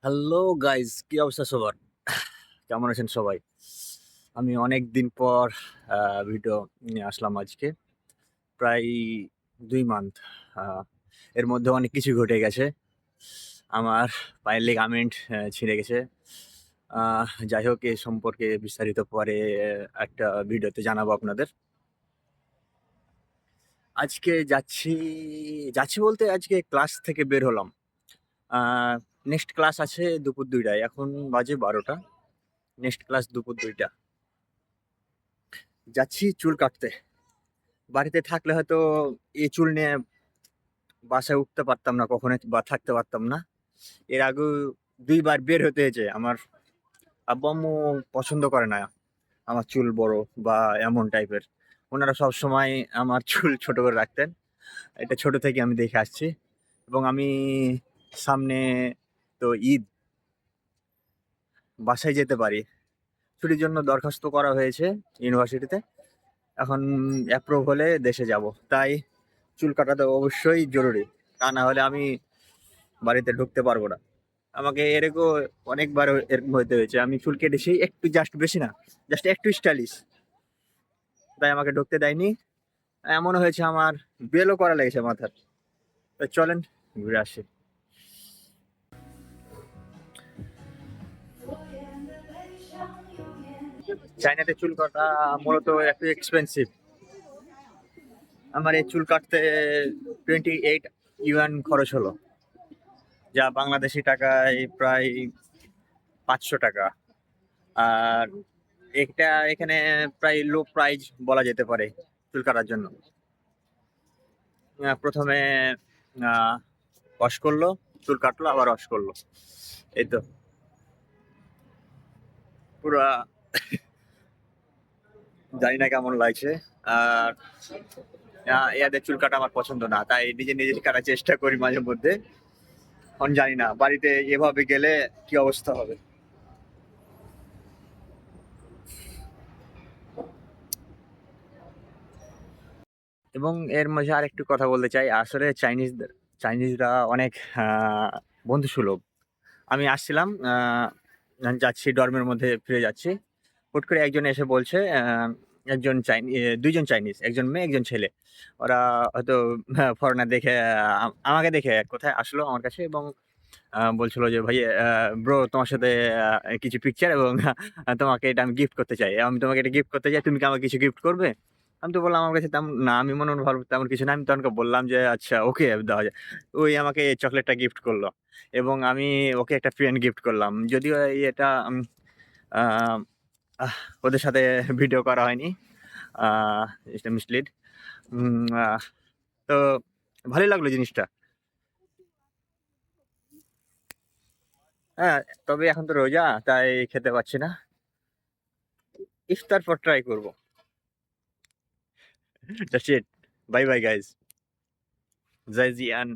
Hello guys, কি অবস্থা সবার? কেমন আছেন সবাই? আমি অনেক দিন পর ভিডিও নিয়ে আসলাম আজকে। প্রায় ২ মান্থ। আ এর মধ্যে অনেক কিছু ঘটে গেছে। আমার পায়ের লিগামেন্ট ছিঁড়ে গেছে। যাই হোক এ সম্পর্কে বিস্তারিত পরে একটা ভিডিওতে জানাবো আপনাদের। আজকে যাচ্ছি বলতে আজকে ক্লাস থেকে বের হলাম। আ নেক্সট ক্লাস আছে দুপুর ২ টায়। এখন বাজে ১২টা। নেক্সট ক্লাস দুপুর ২ টা। যাচ্ছি চুল কাটতে। বাড়িতে থাকলে হয়তো এই চুল নিয়ে বাসায় উঠতে পারতাম না কখনোই বা থাকতে পারতাম না। এর আগেও ২ বার বের হতে হয়েছে। আমার আব্বু-আম্মু পছন্দ করে না আমার চুল বড় বা এমন টাইপের। উনারা সবসময় আমার চুল ছোট করে রাখতেন। এটা ছোট থেকে আমি দেখে আসছি এবং আমি সামনে তো ঈদ, বাসায় যেতে পারি। ছুটির জন্য দরখাস্ত করা হয়েছে ইউনিভার্সিটিতে। এখন অ্যাপ্রুভ হলে দেশে যাব। তাই চুল কাটাটা অবশ্যই জরুরি। তা না হলে আমি বাড়িতে ঢুকতে পারব না। আমাকে এরকম অনেকবার এরকম হইতে হয়েছে। আমি চুল কেটেছি একটু জাস্ট বেশি না, জাস্ট একটু স্টাইলিশ। তাই আমাকে ঢুকতে দেয়নি। এমনও হয়েছে আমার বেলও করা লেগেছে মাথার। তো চলেন ঘুরে আসি। চায়নাতে চুল কাটা মূলত একটু এক্সপেন্সিভ। আমার এই চুল কাটতে 28 ইউয়ান খরচ হলো। যা বাংলাদেশী টাকায় প্রায় ৳৫০০। আর এটা এখানে প্রায় লো প্রাইস বলা যেতে পারে চুল কাটার জন্য। ১ম এ আ ওয়াশ করলো, চুল কাটলো, আবার ওয়াশ করলো। এই তো পুরা জানি না কেমন লাগছে। আর এদের চুল কাটা আমার পছন্দ না। তাই নিজে কাটার চেষ্টা করি মাঝে মধ্যে। এখন জানি না বাড়িতে এভাবে গেলে কি অবস্থা হবে। এবং এর মাঝে আরেকটু কথা বলতে চাই। আসলে চাইনিজরা অনেক আ বন্ধুসুলভ। আমি আসছিলাম, যাচ্ছি ডর্মের মধ্যে ফিরে যাচ্ছি। হুট করে একজন এসে বলছে, ২ জন চাইনিজ, ১ জন মেয়ে, ১ জন ছেলে। ওরা হয়তো ফরেনার দেখে আমাকে দেখে এক কথায় আসলো আমার কাছে এবং বলছিল যে, "ভাই ব্রো তোমার সাথে কিছু পিকচার এবং তোমাকে এটা আমি গিফট করতে চাই। আমি তোমাকে এটা গিফট করতে চাই। তুমি কি আমাকে কিছু গিফট করবে?" আমি তো বললাম, "আমার কাছে তেমন না।" আমি মনে মনে ভাবলাম তেমন কিছু না। আমি তখনকে বললাম যে, "আচ্ছা ওকে দেওয়া যায়।" ওই আমাকে চকোলেটটা গিফট করল এবং আমি ওকে একটা পেন গিফট করলাম। যদিও এটা আ আহ ওদের সাথে ভিডিও করা হয়নি। আ এটা মিসলিড। উম আহ তো ভালোই লাগলো জিনিসটা। হ্যাঁ, তবে এখন তো রোজা তাই খেতে পাচ্ছি না। ইফতার পর ট্রাই করব। That's it. Bye bye guys. Zai Zian.